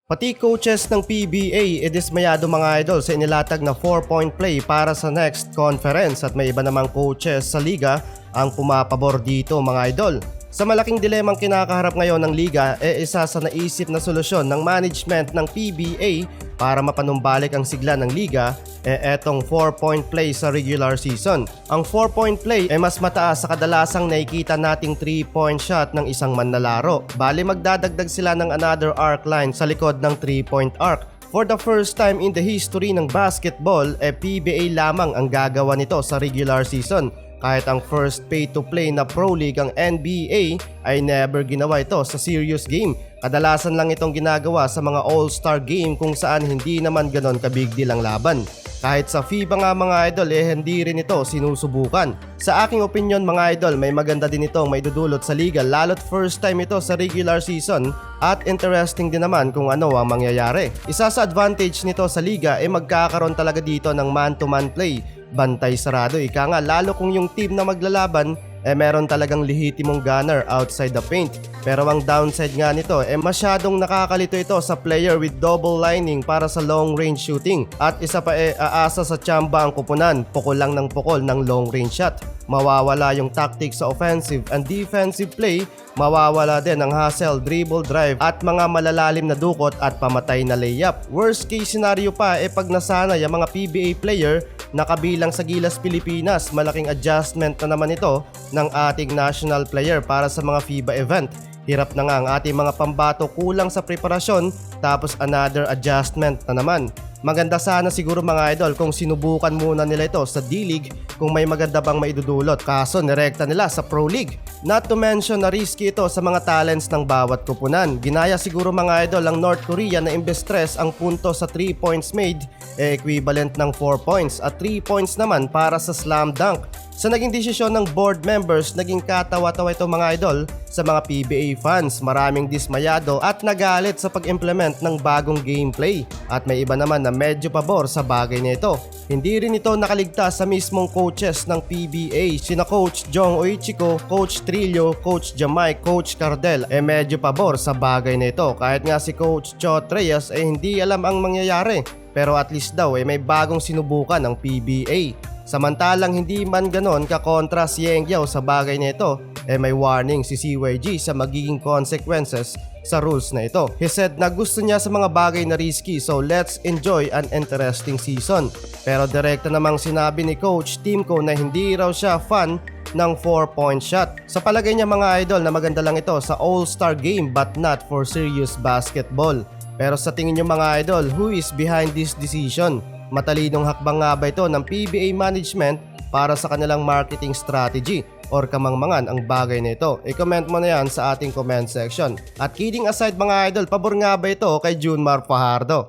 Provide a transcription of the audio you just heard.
Pati coaches ng PBA dismayado mga idol sa inilatag na 4-point play para sa next conference at may iba namang coaches sa liga ang pumapabor dito mga idol. Sa malaking dilemang kinakaharap ngayon ng liga isa sa naisip na solusyon ng management ng PBA para mapanumbalik ang sigla ng liga etong 4-point play sa regular season. Ang 4-point play mas mataas sa kadalasang nakikita nating 3-point shot ng isang manlalaro. Bali magdadagdag sila ng another arc line sa likod ng 3-point arc. For the first time in the history ng basketball, PBA lamang ang gagawa nito sa regular season. Kahit ang first pay-to-play na Pro League ang NBA ay never ginawa ito sa serious game. Kadalasan lang itong ginagawa sa mga all-star game kung saan hindi naman ganon ka-big deal ang laban. Kahit sa FIBA nga mga idol hindi rin ito sinusubukan. Sa aking opinion mga idol, may maganda din itong maidudulot sa liga lalo't first time ito sa regular season at interesting din naman kung ano ang mangyayari. Isa sa advantage nito sa liga magkakaroon talaga dito ng man-to-man play. Bantay sarado ika nga lalo kung yung team na maglalaban meron talagang lehitimong gunner outside the paint. Pero ang downside nga nito masyadong nakakalito ito sa player with double lining para sa long range shooting. At isa pa aasa sa tsamba ang kupunan, pukol lang ng pukol ng long range shot. Mawawala yung tactics sa offensive and defensive play, mawawala din ang hustle, dribble, drive at mga malalalim na dukot at pamatay na layup. Worst case scenario pa pag nasanay ang mga PBA player na kabilang sa Gilas Pilipinas, malaking adjustment na naman ito ng ating national player para sa mga FIBA event. Hirap na nga ang ating mga pambato, kulang sa preparasyon tapos another adjustment na naman. Maganda sana siguro mga idol kung sinubukan muna nila ito sa D-League kung may maganda bang maidudulot, kaso nirekta nila sa Pro League. Not to mention na risky ito sa mga talents ng bawat kupunan. Ginaya siguro mga idol ang North Korea na imbes stress ang punto sa 3 points made equivalent ng 4 points at 3 points naman para sa slam dunk. Sa naging desisyon ng board members, naging katawa-tawa ito mga idol sa mga PBA fans. Maraming dismayado at nagalit sa pag-implement ng bagong gameplay. At may iba naman na medyo pabor sa bagay na ito. Hindi rin ito nakaligtas sa mismong coaches ng PBA. Sina Coach Jong Oichiko, Coach Trillo, Coach Jamai, Coach Cardel medyo pabor sa bagay na ito. Kahit nga si Coach Chot Reyes hindi alam ang mangyayari. Pero at least daw may bagong sinubukan ng PBA. Samantalang hindi man ganon kakontra si Yengyao sa bagay na ito, may warning si CYG sa magiging consequences sa rules na ito. He said na gusto niya sa mga bagay na risky, so let's enjoy an interesting season. Pero direkta namang sinabi ni Coach Timko na hindi raw siya fan ng 4-point shot. Sa palagay niya mga idol na maganda lang ito sa all-star game but not for serious basketball. Pero sa tingin niyo mga idol, who is behind this decision? Matalinong hakbang nga ba ito ng PBA management para sa kanilang marketing strategy or kamangmangan ang bagay na ito? I-comment mo na yan sa ating comment section. At kidding aside mga idol, pabor nga ba ito kay Junmar Fajardo?